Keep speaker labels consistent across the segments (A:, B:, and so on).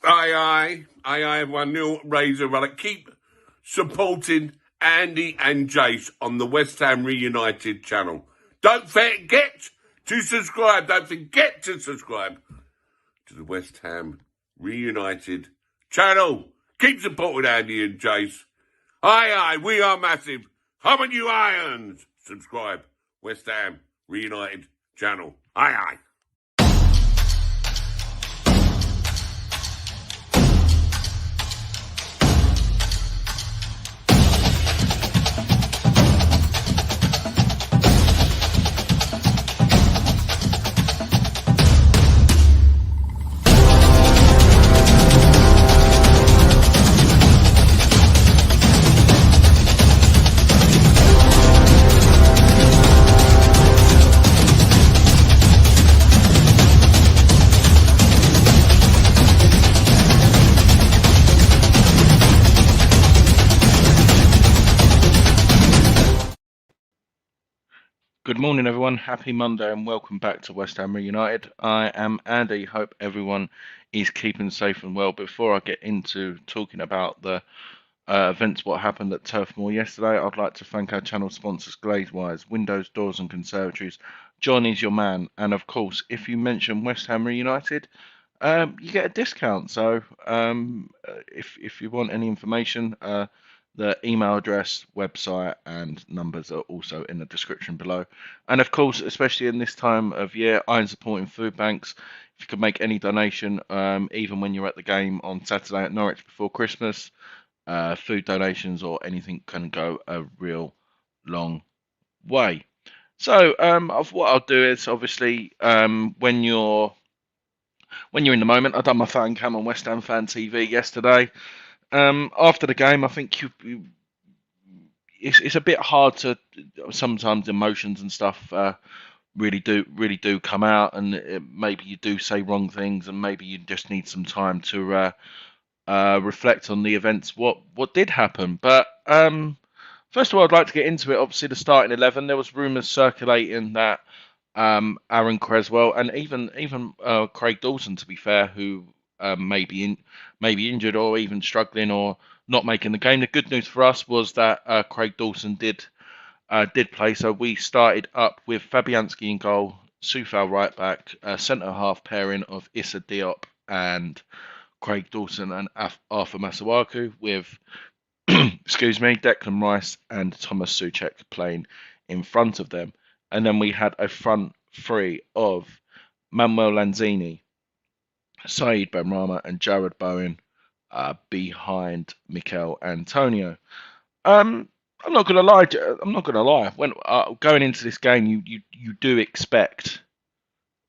A: Aye, everyone. Neil Razor Relic. Keep supporting Andy and Jace on the West Ham Reunited channel. Don't forget to subscribe. Don't forget to subscribe to the West Ham Reunited channel. Keep supporting Andy and Jace. Aye, we are massive. How many you irons? Subscribe. West Ham Reunited channel. Aye.
B: Good morning, everyone. Happy Monday and welcome back to West Ham Reunited. I am Andy. Hope everyone is keeping safe and well. Before I get into talking about the events, what happened at Turf Moor yesterday, I'd like to thank our channel sponsors, Glazewise, Windows, Doors and Conservatories. John is your man. And of course, if you mention West Ham Reunited, you get a discount. So if you want any information, the email address, website, and numbers are also in the description below. And of course, especially in this time of year, I'm supporting food banks. If you could make any donation, even when you're at the game on Saturday at Norwich before Christmas, food donations or anything can go a real long way. So, what I'll do is obviously when you're in the moment, I've done my fan cam on West Ham Fan TV yesterday. After the game, I think it's a bit hard to sometimes emotions and stuff really do come out, and maybe you do say wrong things, and maybe you just need some time to reflect on the events, what did happen. But first of all, I'd like to get into it. Obviously, the starting 11. There was rumours circulating that Aaron Creswell and even Craig Dawson, to be fair, who may be injured or even struggling or not making the game. The good news for us was that Craig Dawson did play. So we started up with Fabianski in goal, Soufal right back, centre half pairing of Issa Diop and Craig Dawson and Arthur Masuaku with excuse me, Declan Rice and Thomas Souček playing in front of them. And then we had a front three of Manuel Lanzini, Saeed Benrahma and Jared Bowen behind Mikel Antonio. I'm not gonna lie. When going into this game, you do expect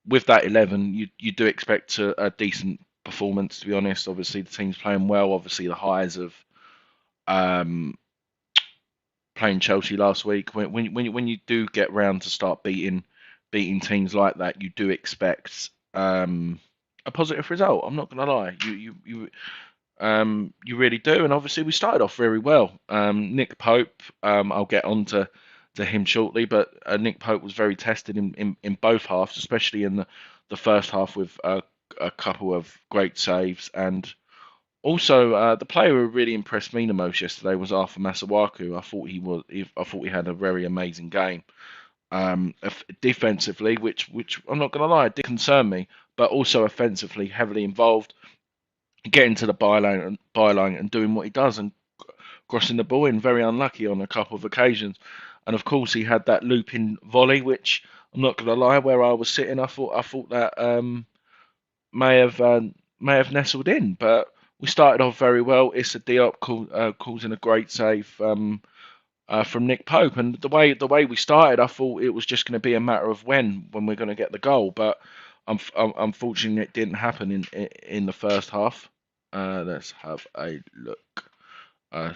B: with that 11, you do expect a decent performance. To be honest, obviously the team's playing well. Obviously the highs of playing Chelsea last week. When you do get round to start beating teams like that, you do expect a positive result. I'm not gonna lie. You really do, and obviously we started off very well. Nick Pope, I'll get on to him shortly, but Nick Pope was very tested in both halves, especially in the first half with a couple of great saves, and also the player who really impressed me the most yesterday was Arthur Masuaku. I thought he had a very amazing game. Defensively, which I'm not going to lie, did concern me, but also offensively, heavily involved, getting to the byline and doing what he does and crossing the ball in. Very unlucky on a couple of occasions, and of course he had that looping volley, which I'm not going to lie, where I was sitting, I thought that may have nestled in, but we started off very well. Issa Diop causing a great save from Nick Pope, and the way we started, I thought it was just going to be a matter of when we're going to get the goal, but unfortunately it didn't happen in the first half. Let's have a look.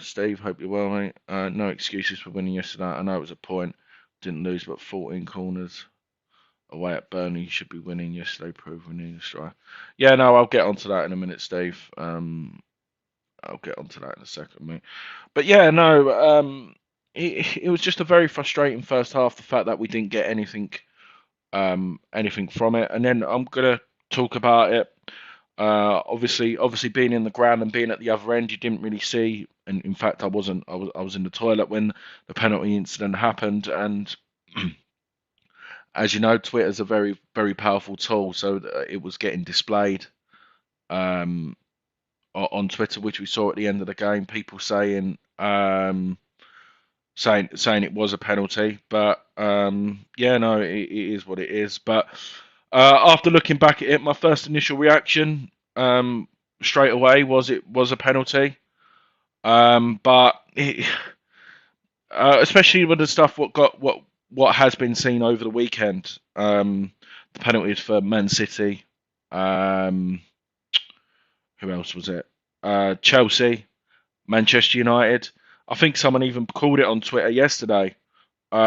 B: Steve, hope you're well, mate. No excuses for winning yesterday. I know it was a point, didn't lose, but 14 corners away at Burnley. You should be winning yesterday, proving the strike. Yeah, no, I'll get onto that in a minute, Steve. I'll get onto that in a second, mate. But yeah, no, it was just a very frustrating first half. The fact that we didn't get anything from it, and then I'm gonna talk about it Obviously, being in the ground and being at the other end, you didn't really see. And in fact, I wasn't. I was in the toilet when the penalty incident happened. And as you know, Twitter's a very, very powerful tool. So it was getting displayed um, on Twitter, which we saw at the end of the game. People saying saying it was a penalty, but yeah, no, it is what it is. But after looking back at it, my first initial reaction straight away was it was a penalty. But especially with the stuff what has been seen over the weekend, the penalties for Man City. Who else was it? Chelsea, Manchester United. I think someone even called it on Twitter yesterday. We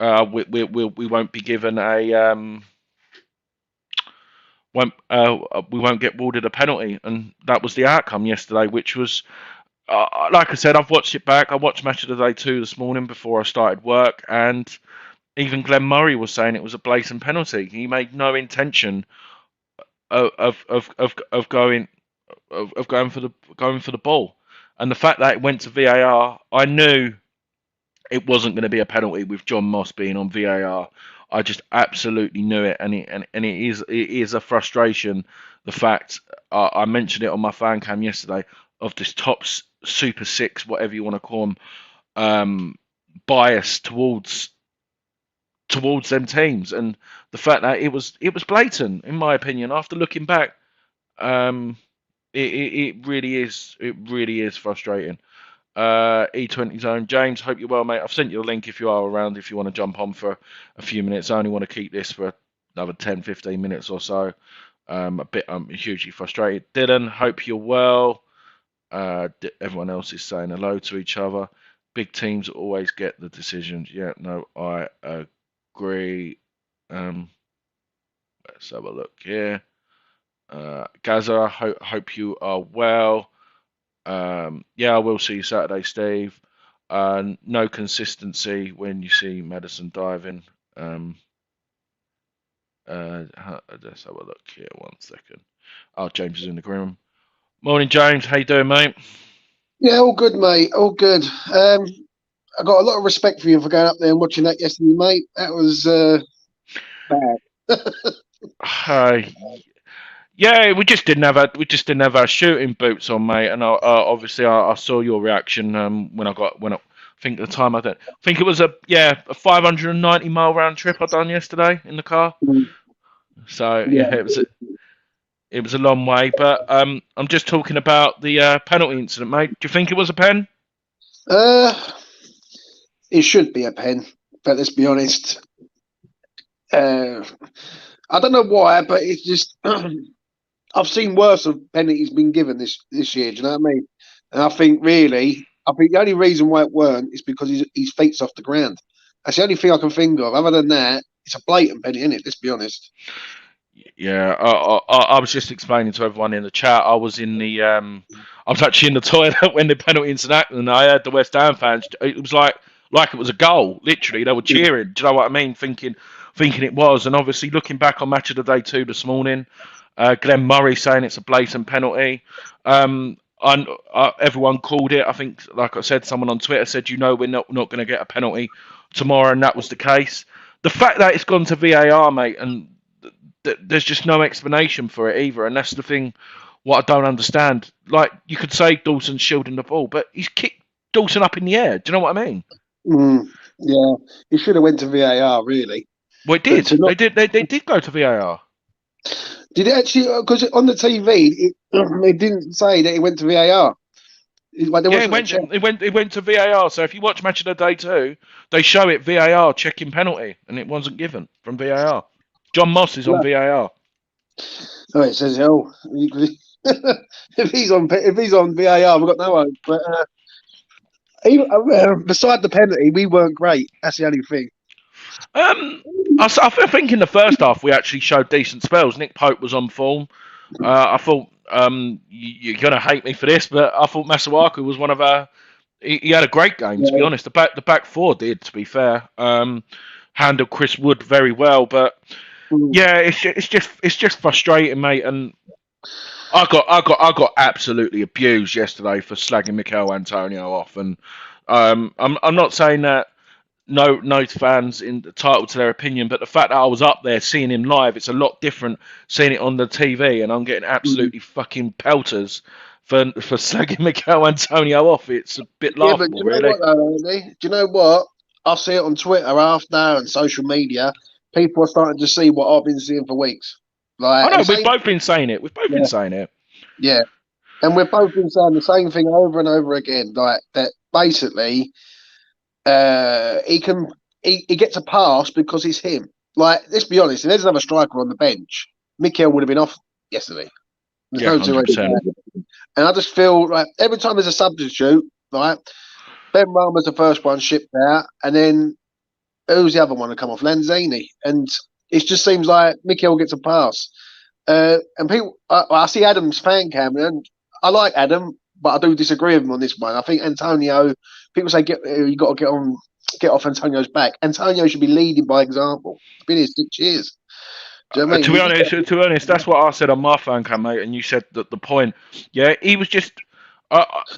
B: won't be given a we won't get awarded a penalty, and that was the outcome yesterday, which was like I said, I've watched it back. I watched Match of the Day 2 this morning before I started work, and even Glenn Murray was saying it was a blatant penalty. He made no intention of going for the ball, and the fact that it went to VAR, I knew it wasn't going to be a penalty with John Moss being on VAR. I just absolutely knew it, and it is a frustration. The fact I mentioned it on my fan cam yesterday of this top Super Six, whatever you want to call them, bias towards them teams, and the fact that it was blatant, in my opinion. After looking back, it really is frustrating. E20 Zone. James, hope you're well, mate. I've sent you a link if you are around, if you want to jump on for a few minutes. I only want to keep this for another 10, 15 minutes or so. I'm hugely frustrated. Dylan, hope you're well. Everyone else is saying hello to each other. Big teams always get the decisions. Yeah, no, I agree. Let's have a look here. Gaza, hope you are well. Yeah, I will see you Saturday, Steve. No consistency when you see Madison diving. Let's have a look here. 1 second. Oh, James is in the room. Morning, James. How you doing, mate?
C: Yeah, all good, mate. All good. I got a lot of respect for you for going up there and watching that yesterday, mate. That was bad.
B: Yeah, we just didn't have our shooting boots on, mate. And obviously I saw your reaction when I think at the time I think it was a 590-mile round trip I done yesterday in the car. So yeah, it was a long way. But I'm just talking about the penalty incident, mate. Do you think it was a pen?
C: It should be a pen, but let's be honest. I don't know why, but it's just I've seen worse of penalties been given this year. Do you know what I mean? And I think the only reason why it weren't is because his feet's off the ground. That's the only thing I can think of. Other than that, it's a blatant penalty, isn't it? Let's be honest.
B: Yeah, I was just explaining to everyone in the chat. I was actually in the toilet when the penalty incident happened, and I heard the West Ham fans. It was like it was a goal. Literally, they were cheering. Do you know what I mean? Thinking it was. And obviously, looking back on Match of the Day 2 this morning, Glenn Murray saying it's a blatant penalty. Everyone called it. I think, like I said, someone on Twitter said, we're not going to get a penalty tomorrow, and that was the case. The fact that it's gone to VAR, mate, and there's just no explanation for it either, and that's the thing. What I don't understand, like you could say Dawson's shielding the ball, but he's kicked Dawson up in the air. Do you know what I mean?
C: Yeah, it should have went to VAR, really.
B: Well, it did. They did go to VAR.
C: Did it actually? Because on the TV, it didn't say that it went to VAR.
B: It went to VAR. So if you watch Match of the Day 2, they show it VAR checking penalty, and it wasn't given from VAR. John Moss is on VAR.
C: Oh, it says if he's on VAR, we've got no hope. But beside the penalty, we weren't great. That's the only thing.
B: I think in the first half we actually showed decent spells. Nick Pope was on form. I thought you're gonna hate me for this, but I thought Masuaku was one of our. He had a great game, to be honest. The back four did, to be fair. Handled Chris Wood very well, but Yeah, it's just frustrating, mate. And I got absolutely abused yesterday for slagging Mikel Antonio off. And I'm not saying that no fans entitled to their opinion, but the fact that I was up there seeing him live, it's a lot different seeing it on the TV, and I'm getting absolutely fucking pelters for slagging Mikel Antonio off. It's a bit
C: Yeah, but do
B: laughable,
C: you know
B: really.
C: what, though, Andy? Do you know what? I see it on Twitter after and social media. People are starting to see what I've been seeing for weeks.
B: I
C: Like,
B: know
C: and
B: we've
C: same,
B: both been saying it. We've both been
C: yeah,
B: saying it.
C: yeah. And we've both been saying the same thing over and over again. Like, that basically, he can, he gets a pass because it's him. Like, let's be honest, if there's another striker on the bench, Mikel would have been off yesterday. There's
B: Yeah,
C: no two ways
B: 100%.
C: about it. And I just feel like every time there's a substitute, right? Ben Rama's the first one shipped out, and then who's the other one to come off? Lanzini. And it just seems like Mikel gets a pass. And people, I see Adam's fan cam, and I like Adam, but I do disagree with him on this one. I think Antonio, people say you got to get off Antonio's back. Antonio should be leading by example. He's been here 6 years. Do you know what I mean?
B: To be honest, that's what I said on my fan cam, mate. And you said that the point. Yeah, he was just.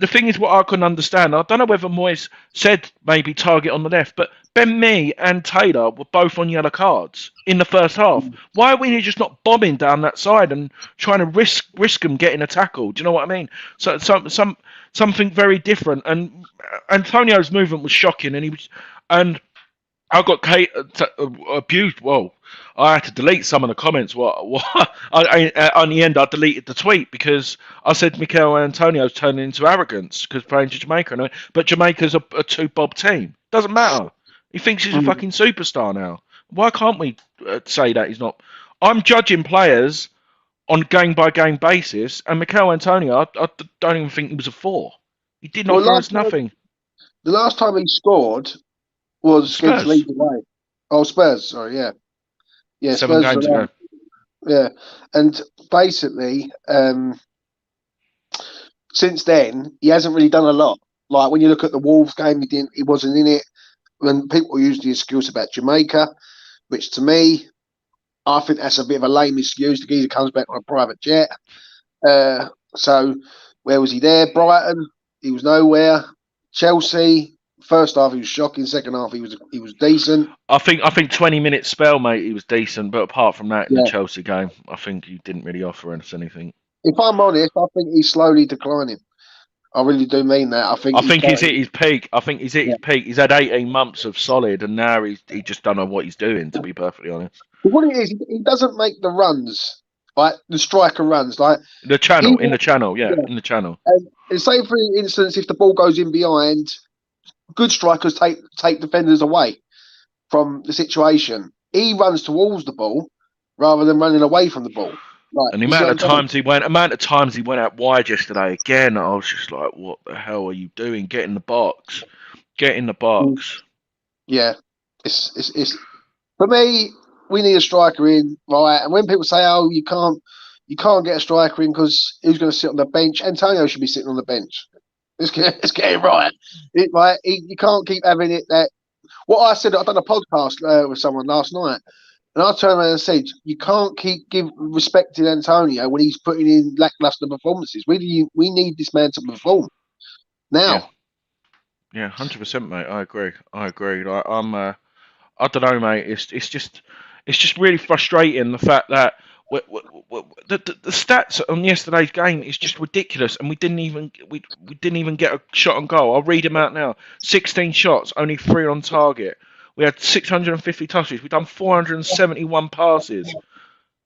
B: The thing is, what I couldn't understand. I don't know whether Moyes said maybe target on the left, but Ben Mee and Taylor were both on yellow cards in the first half. Why are we just not bombing down that side and trying to risk them getting a tackle? Do you know what I mean? So something very different. And Antonio's movement was shocking, and I got abused. Whoa. I had to delete some of the comments. On the end, I deleted the tweet because I said Mikel Antonio's turning into arrogance because playing to Jamaica. But Jamaica's a two-bob team. Doesn't matter. He thinks he's a fucking superstar now. Why can't we say that he's not? I'm judging players on game-by-game basis, and Mikel Antonio, I don't even think he was a 4. He did not offer us nothing.
C: The last time he scored was against Leeds away. Oh, Spurs, sorry, yeah. Yeah,
B: 7
C: Spurs
B: games ago.
C: Yeah. And basically, since then, he hasn't really done a lot. Like when you look at the Wolves game, he wasn't in it. When people use the excuse about Jamaica, which to me, I think that's a bit of a lame excuse. The geezer comes back on a private jet. So where was he there? Brighton, he was nowhere. Chelsea, first half he was shocking. Second half he was decent.
B: I think 20-minute spell, mate, he was decent. But apart from that, in the Chelsea game, I think he didn't really offer us anything.
C: If I'm honest, I think he's slowly declining. I really do mean that. I think
B: he's hit his peak. I think he's hit his peak. He's had 18 months of solid, and now he just don't know what he's doing. To be perfectly honest,
C: but what it is, he doesn't make the runs like the striker runs, like
B: in the channel. In the channel.
C: And say for instance, if the ball goes in behind, good strikers take defenders away from the situation. He runs towards the ball rather than running away from the ball. Like,
B: and the amount of times he went out wide yesterday. Again, I was just like, "What the hell are you doing? Get in the box. Get in the box."
C: Yeah, it's for me. We need a striker in, right? And when people say, "Oh, you can't get a striker in because who's going to sit on the bench?" Antonio should be sitting on the bench. Let's get it right. You can't keep having it that. What I said, I've done a podcast with someone last night. And I turned around and said, you can't keep respecting Antonio when he's putting in lackluster performances. We need this man to perform now.
B: Yeah, 100%, mate. I agree. I don't know, mate. It's just really frustrating the fact that the stats on yesterday's game is just ridiculous, and we didn't even get a shot on goal. I'll read them out now. 16 shots, only 3 on target. We had 650 touches. We've done 471 passes.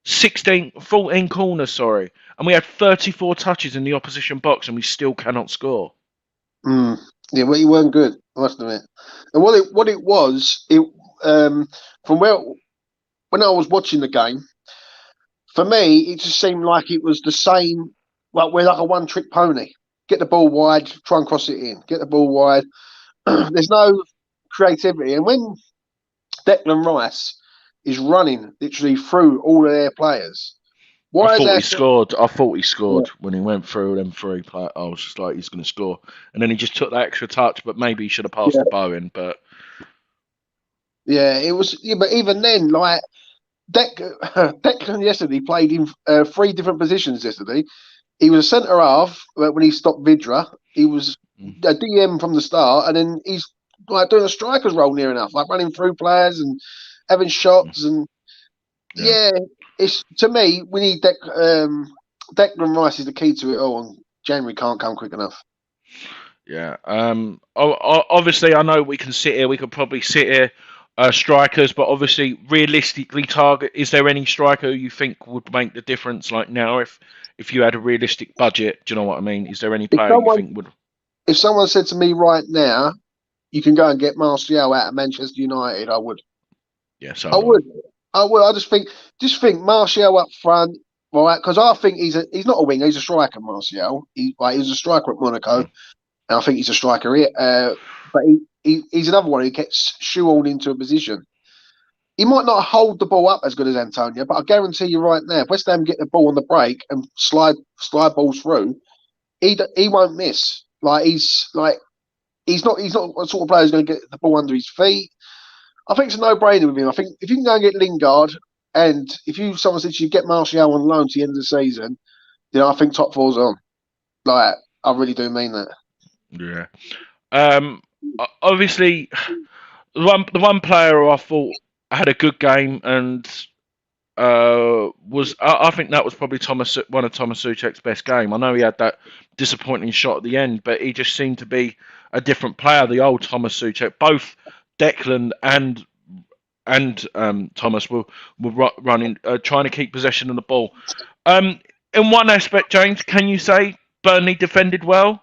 B: 14 corners, sorry. And we had 34 touches in the opposition box, and we still cannot score.
C: Yeah, well, you weren't good, I must admit. And what it was, from when I was watching the game, for me, it just seemed like it was the same, like we're like a one-trick pony. Get the ball wide, try and cross it in. Get the ball wide. There's no creativity. And when Declan Rice is running literally through all of their players,
B: I thought he scored when he went through them 3 players. I was just like, he's going to score. And then he just took that extra touch, but maybe he should have passed the Bowen. But
C: yeah, it was. Yeah, but even then, like Declan yesterday played in 3 different positions yesterday. He was a centre half when he stopped Vidra. He was a DM from the start, and then he's like doing a striker's role near enough, like running through players and having shots. And yeah, it's to me we need Declan Rice is the key to it all, and January can't come quick enough.
B: Yeah. Obviously, I know we can sit here. We could probably sit here, strikers, but obviously, realistically, target. Is there any striker you think would make the difference? Like now, if you had a realistic budget, do you know what I mean? Is there any player you think would?
C: If someone said to me right now, you can go and get Martial out of Manchester United, I would.
B: Yeah, so
C: I would. I just think Martial up front, right? Because I think he's not a winger, he's a striker. Martial, he was a striker at Monaco, and I think he's a striker here. But he's another one who gets shoehorned into a position. He might not hold the ball up as good as Antonio, but I guarantee you right now, if West Ham get the ball on the break and slide balls through, he won't miss. He's not the sort of player who's going to get the ball under his feet. I think it's a no-brainer with him. I think if you can go and get Lingard, and if someone says you get Martial on loan to the end of the season, then I think top 4's on. I really do mean that.
B: Yeah. Obviously, the one player who I thought had a good game and I think that was probably one of Thomas Souček's best game. I know he had that disappointing shot at the end, but he just seemed to be a different player. The old Thomas Souček, both Declan and Thomas were running, trying to keep possession of the ball. In one aspect, James, can you say Burnley defended well,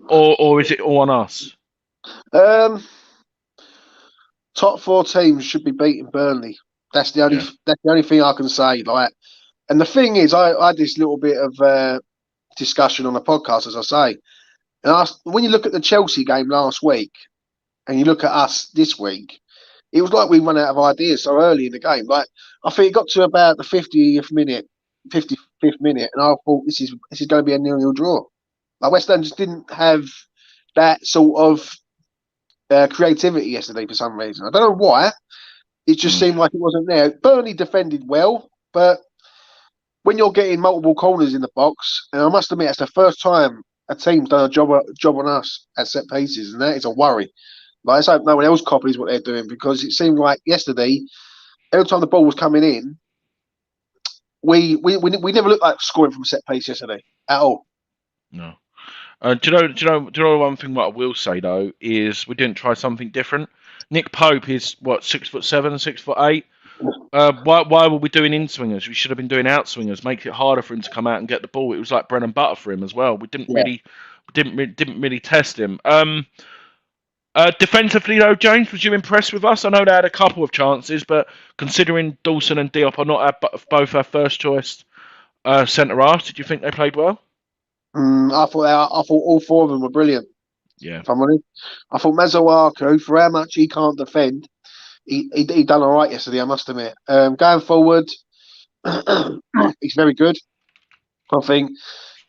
B: or is it all on us?
C: Top 4 teams should be beating Burnley. That's the only thing I can say. And the thing is, I had this little bit of discussion on the podcast, as I say. And when you look at the Chelsea game last week, and you look at us this week, it was like we run out of ideas so early in the game. I think it got to about the 55th minute, and I thought this is going to be a 0-0 draw. West Ham just didn't have that sort of creativity yesterday for some reason. I don't know why. It just seemed like it wasn't there. Burnley defended well, but when you're getting multiple corners in the box, and I must admit, it's the first time a team's done a job on us at set pieces, and that is a worry. Let's hope no one else copies what they're doing, because it seemed like yesterday, every time the ball was coming in, we never looked like scoring from a set piece yesterday at all.
B: No. Do you know one thing? What I will say though is we didn't try something different. Nick Pope is 6'7", 6'8". Why were we doing in swingers? We should have been doing out swingers. Make it harder for him to come out and get the ball. It was like bread and butter for him as well. We didn't really test him. Defensively though, James, was you impressed with us? I know they had a couple of chances, but considering Dawson and Diop are not both our first choice centre halves, did you think they played well?
C: I thought all 4 of them were brilliant.
B: Yeah,
C: if I'm honest. I thought Masuaku, for how much he can't defend, he done all right yesterday, I must admit. Going forward, he's very good. I think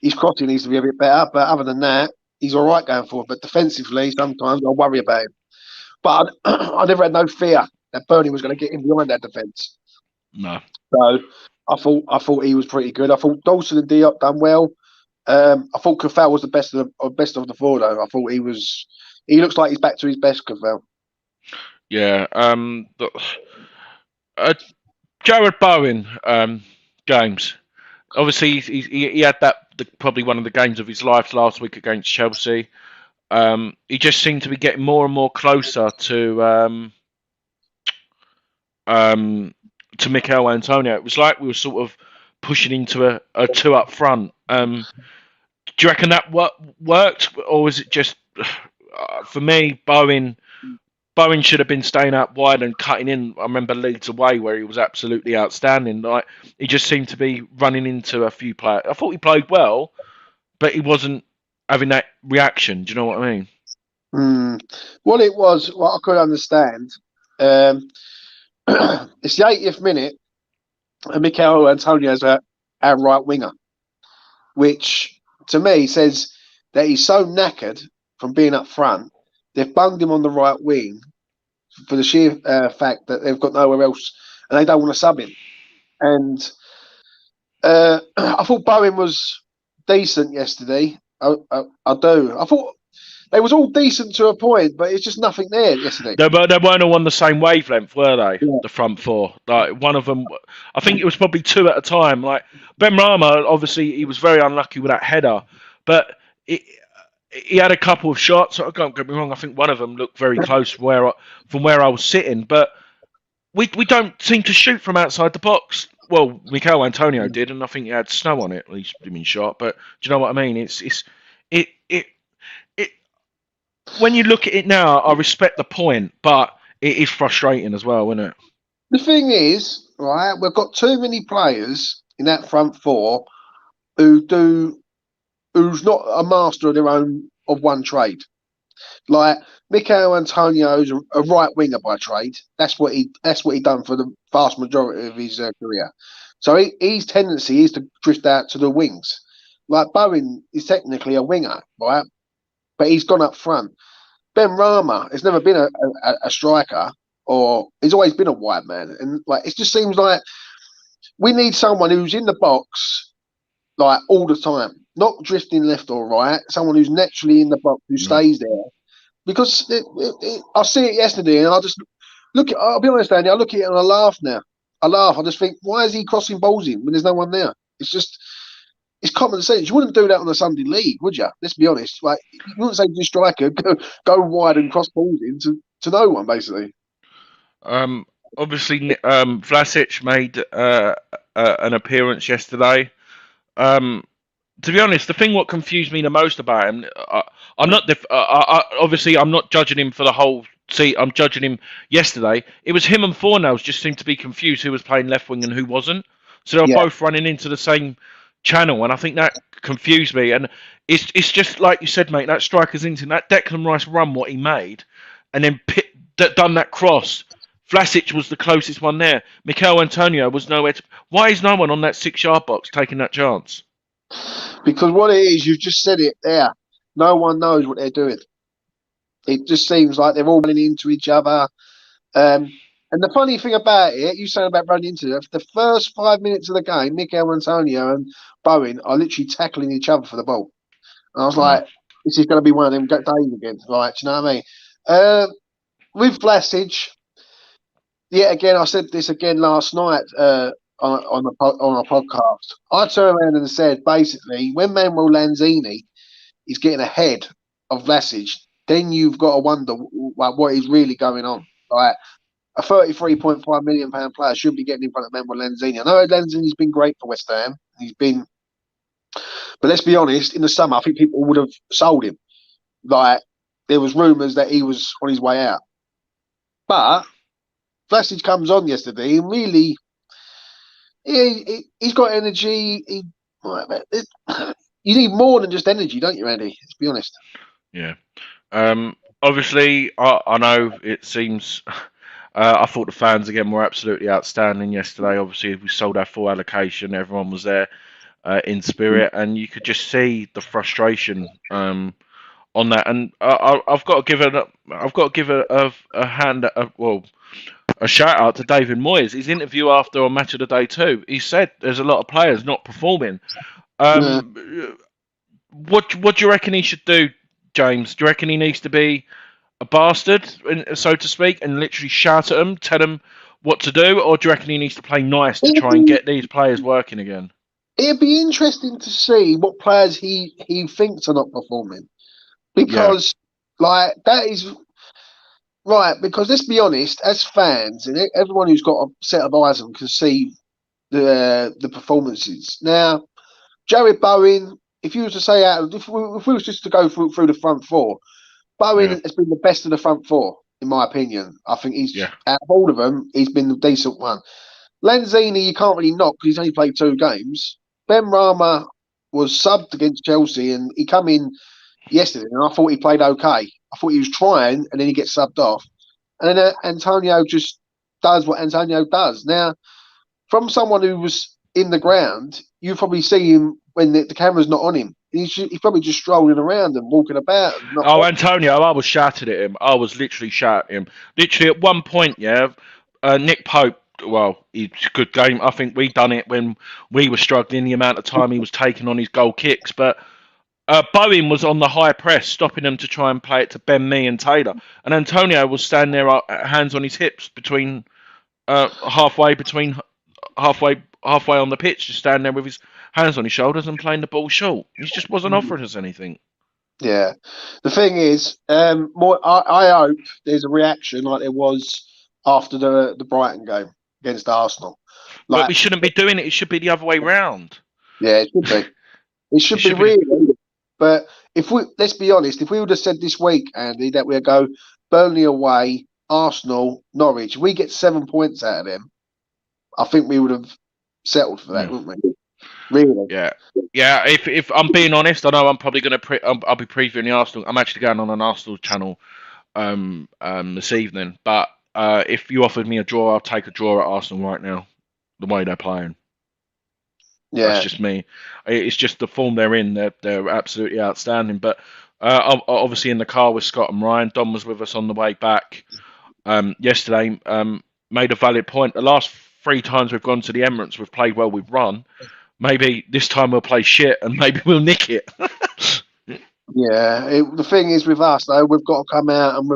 C: his crossing needs to be a bit better, but other than that, he's all right going forward. But defensively, sometimes I worry about him. But I never had no fear that Burnley was going to get him behind that defence.
B: No.
C: So I thought he was pretty good. I thought Dawson and Diop done well. I thought Kafal was the best of the 4, though. I thought he looks like he's back to his best, Kafal.
B: Yeah. Jared Bowen, James. Obviously, he had probably one of the games of his life last week against Chelsea. He just seemed to be getting more and more closer to Mikel Antonio. It was like we were sort of pushing into a 2 up front. Do you reckon that worked, or was it just for me? Bowen should have been staying out wide and cutting in. I remember Leeds away where he was absolutely outstanding. He just seemed to be running into a few players. I thought he played well, but he wasn't having that reaction. Do you know what I mean?
C: Well, it was what I could understand. It's the 80th minute, and Mikel Antonio's our right winger, which to me says that he's so knackered from being up front. They've bunged him on the right wing for the sheer fact that they've got nowhere else, and they don't want to sub him. And I thought Bowen was decent yesterday. I do. I thought they was all decent to a point, but it's just nothing there yesterday.
B: They weren't all on the same wavelength, were they?
C: Yeah.
B: The front four. Like one of them, I think it was probably two at a time. Like Ben Rama, obviously he was very unlucky with that header, but he had a couple of shots. Don't get me wrong. I think one of them looked very close from where I was sitting, but we don't seem to shoot from outside the box. Well, Mikel Antonio did, and I think he had snow on it. At least been shot. But do you know what I mean? It. When you look at it now, I respect the point, but it is frustrating as well, isn't it?
C: The thing is, right, we've got too many players in that front four who's not a master of one trade. Like Mikel Antonio's a right winger by trade. That's what he done for the vast majority of his career. So his tendency is to drift out to the wings. Like Bowen is technically a winger, right? But he's gone up front. Ben Rama has never been a striker, or he's always been a wide man. And like it just seems like we need someone who's in the box like all the time, not drifting left or right. Someone who's naturally in the box, who stays there. Because I see it yesterday, and I just look at. I'll be honest, Andy. I look at it and I laugh now. I laugh. I just think, why is he crossing balls in when there's no one there? It's common sense. You wouldn't do that on a Sunday league, would you? Let's be honest. Like you wouldn't say to the striker, go wide and cross balls in to no one, basically.
B: Obviously, Vlasic made an appearance yesterday. To be honest, the thing what confused me the most about him, I'm not obviously I'm not judging him for the whole. See, I'm judging him yesterday. It was him and Fornells just seemed to be confused who was playing left wing and who wasn't. So they were both running into the same channel, and I think that confused me. And it's just like you said, mate. That striker's instinct, that Declan Rice run, what he made, and then done that cross. Vlasic was the closest one there. Mikel Antonio was nowhere. Why is no one on that 6-yard box taking that chance?
C: Because what it is, you've just said it there. No one knows what they're doing. It just seems like they're all running into each other. And the funny thing about it, you saying about running into it, the first 5 minutes of the game, Mikel Antonio and Bowen are literally tackling each other for the ball. And I was like, this is going to be one of them days again. Like, do you know what I mean? With Vlasic, yet again, I said this again last night on a podcast. I turned around and said, basically, when Manuel Lanzini is getting ahead of Vlasic, then you've got to wonder what is really going on. Like, a £33.5 million player should be getting in front of Manuel Lanzini. I know Lanzini's been great for West Ham. But let's be honest, in the summer, I think people would have sold him. Like, there was rumours that he was on his way out. But Vlasic comes on yesterday and really, he's got energy. You need more than just energy, don't you, Andy? Let's be honest.
B: Yeah. Obviously, I know it seems. I thought the fans again were absolutely outstanding yesterday. Obviously, we sold our full allocation. Everyone was there in spirit, and you could just see the frustration on that. And I've got to give a shout out to David Moyes. His interview after on Match of the Day 2, he said there's a lot of players not performing. What do you reckon he should do, James? Do you reckon he needs to be a bastard, so to speak, and literally shout at them, tell them what to do, or do you reckon he needs to play nice to try and get these players working again?
C: It'd be interesting to see what players he thinks are not performing, because like that is right. Because let's be honest, as fans and everyone who's got a set of eyes on can see the performances. Now, Jared Bowen, if you was to say if we was just to go through the front four, Bowen has been the best of the front four, in my opinion. I think he's out of all of them, he's been the decent one. Lanzini, you can't really knock because he's only played 2 games. Ben Rama was subbed against Chelsea and he come in yesterday and I thought he played okay. I thought he was trying and then he gets subbed off. And then Antonio just does what Antonio does. Now, from someone who was in the ground, you probably see him when the camera's not on him. He's probably just strolling around and walking about.
B: Antonio, I was shouting at him. I was literally shouting at him. Literally at one point, Nick Pope it's a good game. I think we done it when we were struggling. The amount of time he was taking on his goal kicks, but Bowen was on the high press, stopping them to try and play it to Ben Mee and Taylor, and Antonio was standing there, hands on his hips, halfway on the pitch, just standing there with his hands on his shoulders and playing the ball short. He just wasn't offering us anything.
C: Yeah, the thing is, I hope there's a reaction like there was after the Brighton game against Arsenal.
B: But we shouldn't be doing it. It should be the other way round.
C: Yeah, it should be. It should be really. But let's be honest, if we would have said this week, Andy, that we'd go Burnley away, Arsenal, Norwich, if we get 7 points out of them, I think we would have settled for that, wouldn't we? Really?
B: Yeah. If I'm being honest, I know I'm probably going to. I'll be previewing the Arsenal. I'm actually going on an Arsenal channel this evening. But if you offered me a draw, I'll take a draw at Arsenal right now. The way they're playing. Yeah, that's just me. It's just the form they're in. They're absolutely outstanding. But obviously in the car with Scott and Ryan, Don was with us on the way back yesterday. Made a valid point. The last 3 times we've gone to the Emirates, we've played well. We've run. Maybe this time we'll play shit and maybe we'll nick it.
C: Yeah, the thing is with us though, we've got to come out and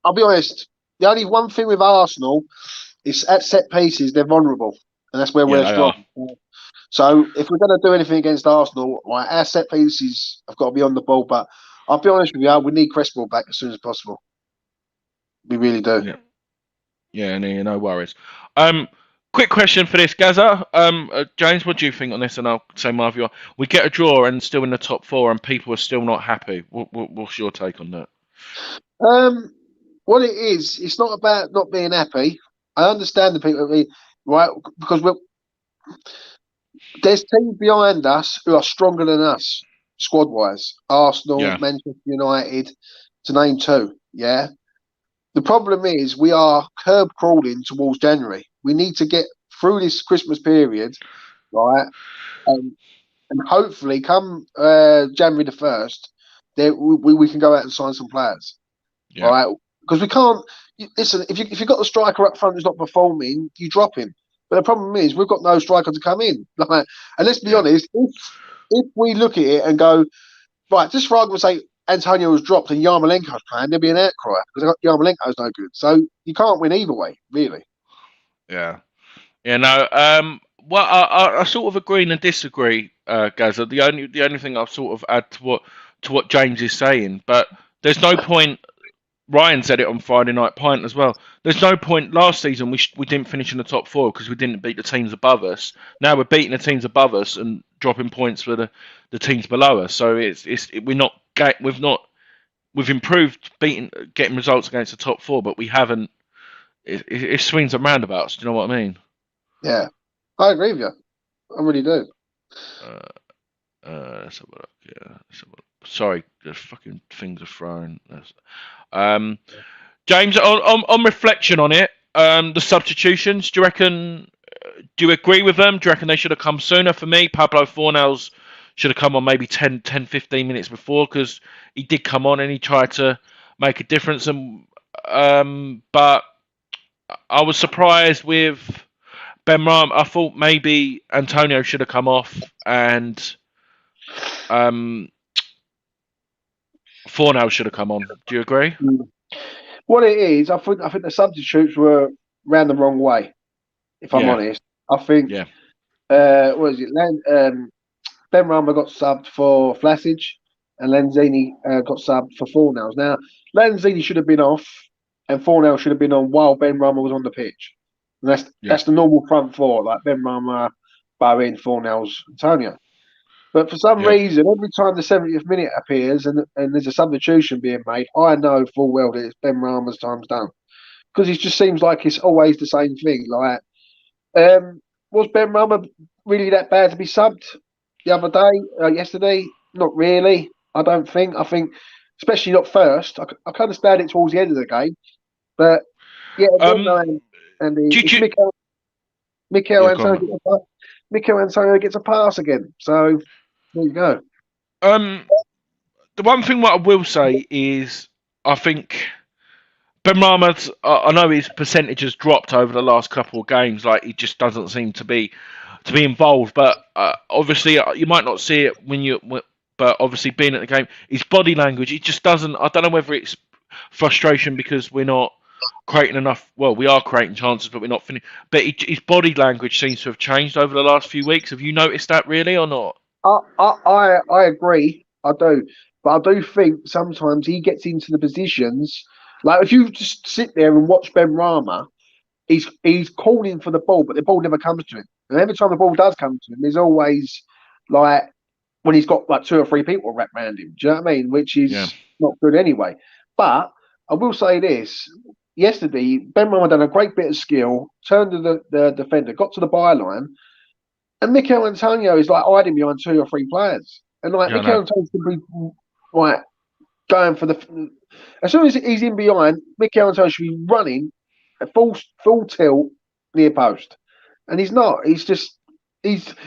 C: I'll be honest. The only one thing with Arsenal is at set pieces they're vulnerable, and that's where we're strong. So if we're going to do anything against Arsenal, our set pieces have got to be on the ball. But I'll be honest with you, we need Cresswell back as soon as possible. We really do.
B: Yeah, no worries. Quick question for this, Gaza. James, what do you think on this? And I'll say my view. We get a draw and still in the top 4, and people are still not happy. What's your take on that?
C: What it is, it's not about not being happy. I understand the people, right? Because there's teams behind us who are stronger than us, squad-wise. Arsenal, Manchester United, to name 2. Yeah. The problem is we are curb crawling towards January. We need to get through this Christmas period, right? And hopefully, come January the 1st, we can go out and sign some players, right? Because we can't. Listen, if you've got the striker up front who's not performing, you drop him. But the problem is we've got no striker to come in. And let's be honest, if we look at it and go, right, just for argument's sake, Antonio was dropped and Yarmolenko's playing, there'd be an outcry because Yarmolenko's no good. So you can't win either way, really.
B: Yeah. Well, I sort of agree and disagree, Gaza. The only thing I'll sort of add to what James is saying, but there's no point. Ryan said it on Friday Night Pint as well. There's no point. Last season we didn't finish in the top 4 because we didn't beat the teams above us. Now we're beating the teams above us and dropping points for the teams below us. So we've improved getting results against the top 4, but we haven't. It swings and roundabouts. Do you know what I mean?
C: Yeah, I agree with you. I really do.
B: Let's have a look. Yeah, sorry, the fucking things are thrown. James, on reflection on it, the substitutions. Do you reckon? Do you agree with them? Do you reckon they should have come sooner? For me, Pablo Fornals should have come on maybe 10, 15 minutes before because he did come on and he tried to make a difference. And but I was surprised with Ben Ram. I thought maybe Antonio should have come off and Fornals should have come on. Do you agree?
C: What it is, I think the substitutes were round the wrong way. If I'm honest, I think. Yeah. What is it? Ben Rama got subbed for Vlasic, and Lanzini got subbed for Fornals. Now, Lanzini should have been off, and Fornals should have been on while Ben Rama was on the pitch. And that's the normal front 4, like Ben Rama, Bowen, Fornals, Antonio. But for some reason, every time the 70th minute appears and there's a substitution being made, I know full well that it's Ben Rama's time's done. Because it just seems like it's always the same thing. Like, was Ben Rama really that bad to be subbed the other day, yesterday? Not really, I don't think. I think, especially not first. I can understand it towards the end of the game. But, yeah, Mikel Antonio gets a pass again. So, there you go.
B: The one thing what I will say is I think Benrahma's, I know his percentage has dropped over the last couple of games. Like he just doesn't seem to be involved. But obviously, you might not see it but obviously being at the game, his body language, he just doesn't. I don't know whether it's frustration because we're not creating enough. Well, we are creating chances, but we're not finishing. But his body language seems to have changed over the last few weeks. Have you noticed that really or not?
C: I agree, I do, but I do think sometimes he gets into the positions. Like if you just sit there and watch Benrahma, he's calling for the ball, but the ball never comes to him. And every time the ball does come to him, there's always like when he's got like 2 or 3 people wrapped around him. Do you know what I mean? Which
B: Yeah.
C: is not good anyway. But I will say this: yesterday, Benrahma done a great bit of skill, turned to the defender, got to the byline, and Mikel Antonio is like hiding behind 2 or 3 players, and like
B: Yeah, I
C: Mikel
B: know.
C: Antonio can be like going for the. As soon as he's in behind, Mikel Antonio should be running at full tilt near post, and he's not. He's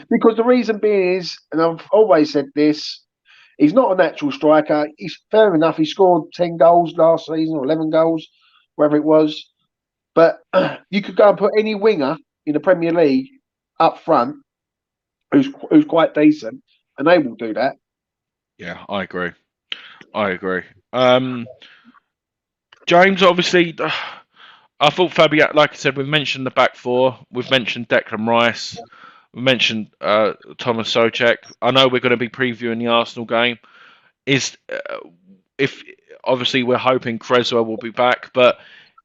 C: because the reason being is, and I've always said this, he's not a natural striker. He's fair enough. He scored 10 goals last season or 11 goals, wherever it was. But you could go and put any winger in the Premier League up front who's quite decent, and they will do that.
B: Yeah, I agree. James, obviously, I thought Fabian, like I said, we've mentioned the back four, we've mentioned Declan Rice, we mentioned Thomas Soucek. I know we're going to be previewing the Arsenal game. If obviously we're hoping Creswell will be back, but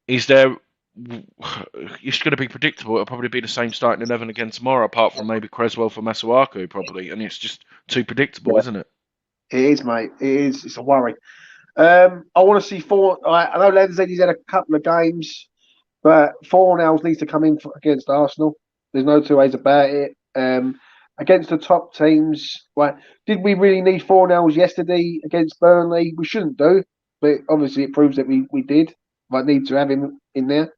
B: is there? It's going to be predictable. It'll probably be the same starting 11 again tomorrow, apart from maybe Creswell for Masuaku, probably, and it's just too predictable,
C: Yeah.
B: isn't it?
C: It is, mate. It is. It's a worry. I want to see four. I know Len said he's had a couple of games, but Fornals needs to come in against Arsenal. There's no 2 ways about it. Against the top teams, like, did we really need Fornals yesterday against Burnley? We shouldn't do, but obviously it proves that we did. Might need to have him in there.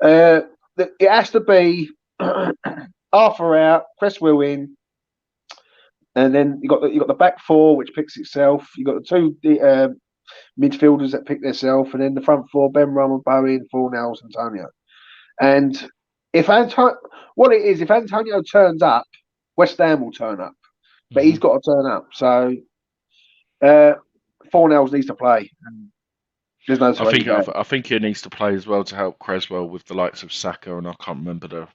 C: It has to be Arthur out, Cresswell in, and then you got the back four, which picks itself. You got the 2 midfielders that pick themselves, and then the front four: Benrahma, Bowen, Fornals, Antonio. And if what it is, if Antonio turns up, West Ham will turn up, but he's got to turn up. So Fornals needs to play. And there's no.
B: I think he needs to play as well to help Creswell with the likes of Saka, and I can't remember the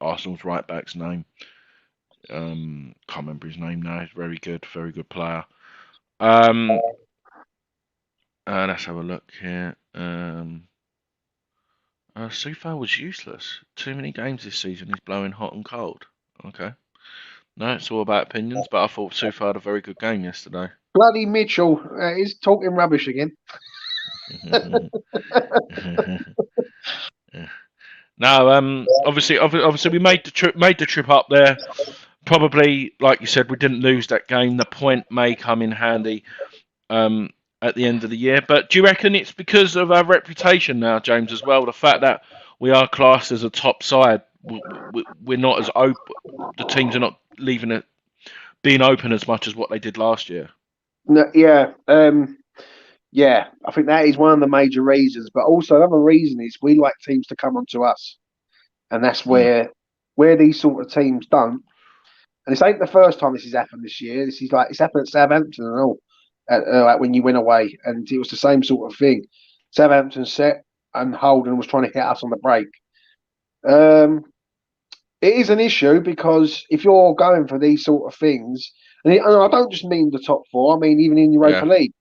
B: Arsenal's right back's name. Can't remember his name now. He's very good player. Let's have a look here. Soufal was useless. Too many games this season. He's blowing hot and cold. Okay. No, it's all about opinions, but I thought Soufal had a very good game yesterday.
C: Bloody Mitchell is talking rubbish again.
B: No, obviously, we made the trip up there. Probably, like you said, we didn't lose that game. The point may come in handy at the end of the year. But do you reckon it's because of our reputation now, James, as well? The fact that we are classed as a top side, we're not as open. The teams are not being open as much as what they did last year.
C: No, yeah. Yeah, I think that is one of the major reasons. But also, another reason is we like teams to come onto us, and that's where these sort of teams don't. And this ain't the first time this has happened this year. This is like it's happened at Southampton and all, like when you went away, and it was the same sort of thing. Southampton set and Holden was trying to hit us on the break. It is an issue because if you're going for these sort of things, and I don't just mean the top four, I mean even in Europa League,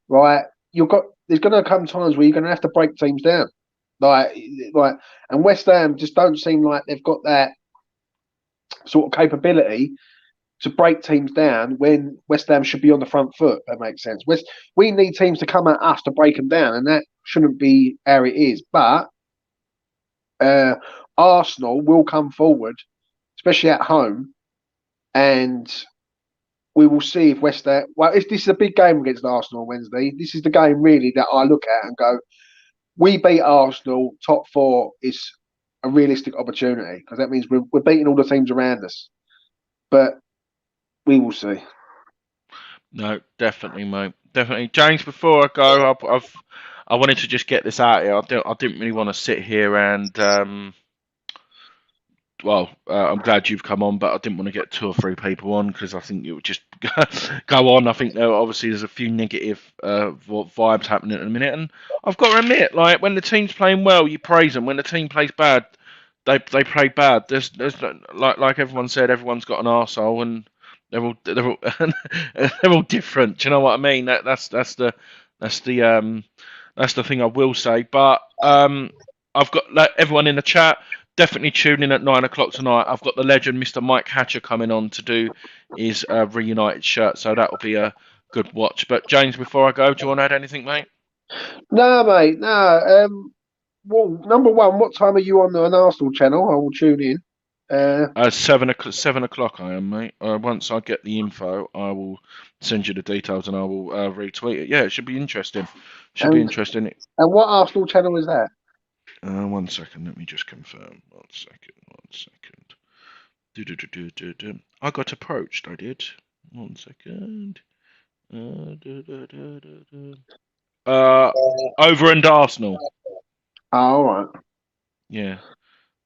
C: right? There's going to come times where you're going to have to break teams down, and West Ham just don't seem like they've got that sort of capability to break teams down when West Ham should be on the front foot. That makes sense. We need teams to come at us to break them down, and that shouldn't be how it is. But Arsenal will come forward, especially at home, and we will see if West Ham. Well, if this is a big game against Arsenal on Wednesday, this is the game really that I look at and go, we beat Arsenal, top four is a realistic opportunity because that means we're beating all the teams around us. But we will see.
B: No, definitely, mate. Definitely, James. Before I go, I wanted to just get this out here. I didn't really want to sit here and I'm glad you've come on, but I didn't want to get 2 or 3 people on because I think it would just go on. I think obviously there's a few negative vibes happening at the minute, and I've got to admit, like when the team's playing well, you praise them. When the team plays bad, they play bad. There's like everyone said, everyone's got an arsehole, and they're all they're all different. Do you know what I mean? That's the thing I will say. But I've got everyone in the chat. Definitely tune in at 9 o'clock tonight. I've got the legend, Mr. Mike Hatcher, coming on to do his Reunited shirt, so that'll be a good watch. But James, before I go, do you want to add anything, mate?
C: No, mate, no. Well, number one, what time are you on an Arsenal channel? I will tune in.
B: 7 o'clock I am, mate. Once I get the info, I will send you the details and I will retweet it. Yeah, it should be interesting. Be interesting.
C: And what Arsenal channel is that?
B: 1 second, let me just confirm. 1 second. I got approached, I did. 1 second. Over and Arsenal.
C: Oh, all right.
B: Yeah.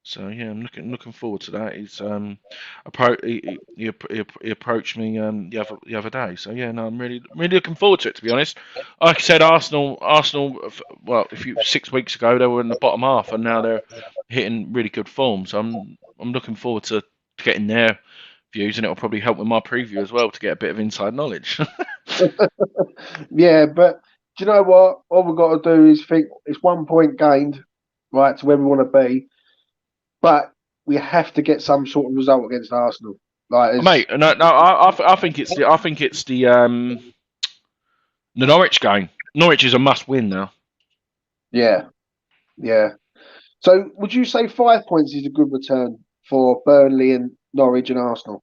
B: So yeah, I'm looking forward to that. He's he approached me the other day. So yeah, no, I'm really looking forward to it. To be honest, like I said, Arsenal. Well, 6 weeks ago they were in the bottom half, and now they're hitting really good form. So I'm looking forward to getting their views, and it'll probably help with my preview as well to get a bit of inside knowledge.
C: Yeah, but do you know what? All we've got to do is think it's 1 point gained, right, to where we want to be. But we have to get some sort of result against Arsenal. Like,
B: mate, no, I think it's the Norwich game. Norwich is a must win now.
C: Yeah. So, would you say 5 points is a good return for Burnley and Norwich and Arsenal?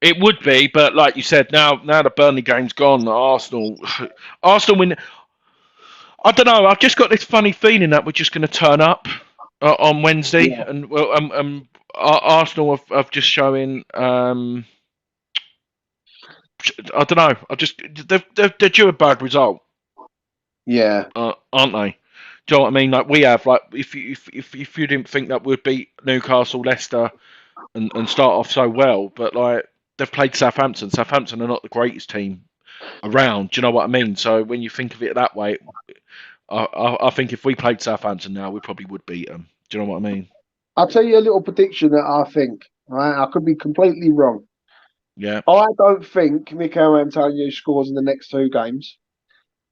B: It would be, but like you said, now the Burnley game's gone. Arsenal win. I don't know. I've just got this funny feeling that we're just going to turn up on Wednesday, and Arsenal have just showing. I don't know. They're due a bad result.
C: Yeah,
B: aren't they? Do you know what I mean? Like we have. Like if you didn't think that we'd beat Newcastle, Leicester, and start off so well, but like they've played Southampton. Southampton are not the greatest team around. Do you know what I mean? So when you think of it that way, I think if we played Southampton now, we probably would beat them. Do you know what I mean?
C: I'll tell you a little prediction that I think. Right, I could be completely wrong.
B: Yeah.
C: I don't think Mikel Antonio scores in the next 2 games,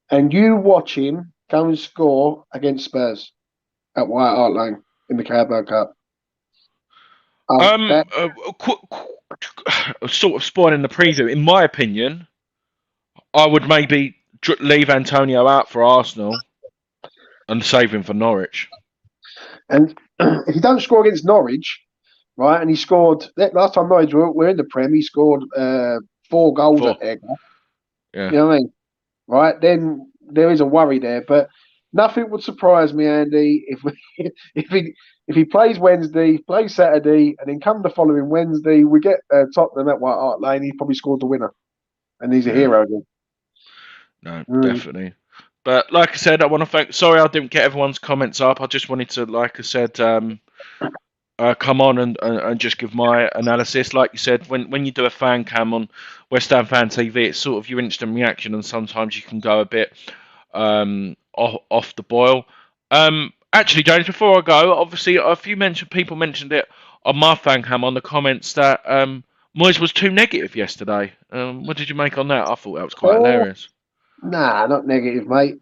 C: and you watch him go and score against Spurs at White Hart Lane in the Carabao Cup.
B: Sort of spoiling the preview. In my opinion, I would maybe leave Antonio out for Arsenal and save him for Norwich.
C: And if he don't score against Norwich, right, and he scored last time Norwich were in the Prem, he scored 4 goals at Egg.
B: Yeah.
C: You know what I mean? Right, then there is a worry there, but nothing would surprise me, Andy, if he plays Wednesday, plays Saturday, and then come the following Wednesday, we get Tottenham at White Hart Lane. He probably scored the winner, and he's a hero again.
B: No, definitely. But like I said, I want to thank. Sorry, I didn't get everyone's comments up. I just wanted to, like I said, come on and just give my analysis. Like you said, when you do a fan cam on West Ham Fan TV, it's sort of your instant reaction, and sometimes you can go a bit off the boil. Actually, James, before I go, obviously a few people mentioned it on my fan cam on the comments that Moyes was too negative yesterday. What did you make on that? I thought that was quite hilarious.
C: Nah, not negative, mate.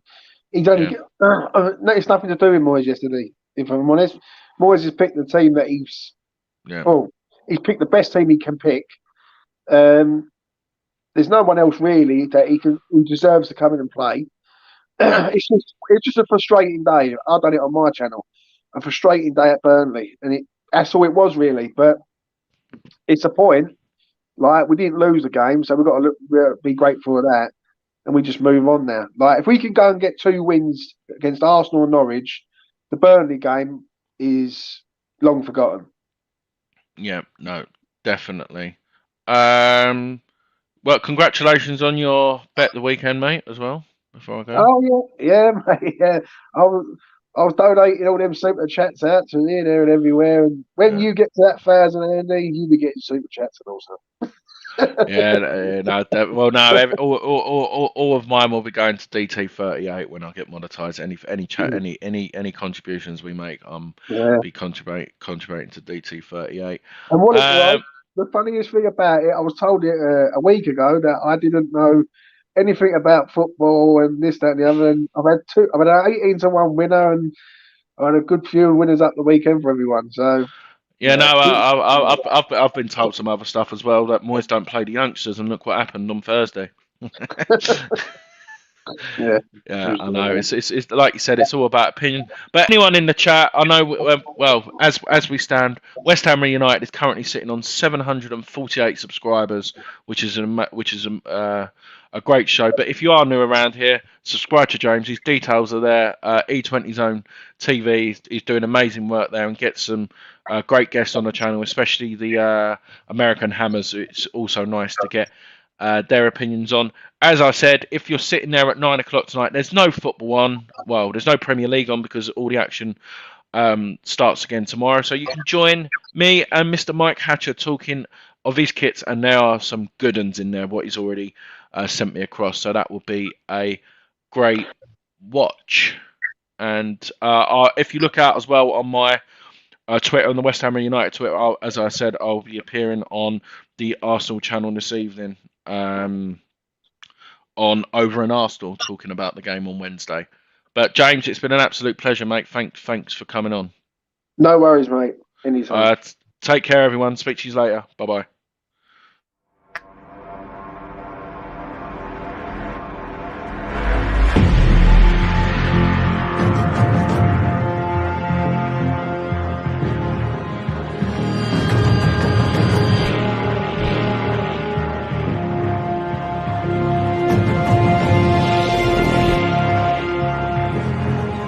C: He's only it's nothing to do with Moyes yesterday. If I'm honest, Moyes has picked the team that he's picked the best team he can pick. There's no one else really that who deserves to come in and play. It's just a frustrating day. I've done it on my channel. A frustrating day at Burnley, and that's all it was really. But it's a point. Like, we didn't lose the game, so we've got to be grateful for that, and we just move on now. Like, if we can go and get 2 wins against Arsenal and Norwich, the Burnley game is long forgotten.
B: Yeah, no, definitely. Well, congratulations on your bet the weekend, mate, as well. Before I go.
C: Oh yeah, mate. Yeah, I was I was donating all them super chats out to here, there, and everywhere. And when
B: Yeah.
C: you get to that 1,000, Andy, you'll be getting super chats and also.
B: Yeah, no, well, no, all of mine will be going to DT38 when I get monetized. Any chat, any contributions we make,
C: Yeah.
B: be contributing to DT38.
C: And what it was,
B: Um,
C: the funniest thing about it, I was told it a week ago that I didn't know anything about football and this, that, and the other. And I've had an 18-1 winner, and I had a good few winners up the weekend for everyone. So,
B: yeah, no,
C: yeah.
B: I've been told some other stuff as well that Moyes don't play the youngsters, and look what happened on Thursday.
C: Yeah.
B: Yeah, I know. It's like you said, it's all about opinion. But anyone in the chat, I know. Well, as we stand, West Ham United is currently sitting on 748 subscribers, which is a great show. But if you are new around here, subscribe to James. His details are there. E20 Zone TV. He's doing amazing work there and get some great guests on the channel, especially the American Hammers. It's also nice to get their opinions on. As I said, if you're sitting there at 9 o'clock tonight, there's no football on. Well, there's no Premier League on because all the action starts again tomorrow. So you can join me and Mr. Mike Hatcher talking of his kits, and there are some good ones in there, what he's already sent me across. So that will be a great watch. And if you look out as well on my Twitter, on the West Ham United Twitter, as I said, I'll be appearing on the Arsenal channel this evening. On Over in Arsenal, talking about the game on Wednesday. But James, it's been an absolute pleasure, mate. Thanks for coming on.
C: No worries, mate. Anytime.
B: Take care, everyone. Speak to you later. Bye bye.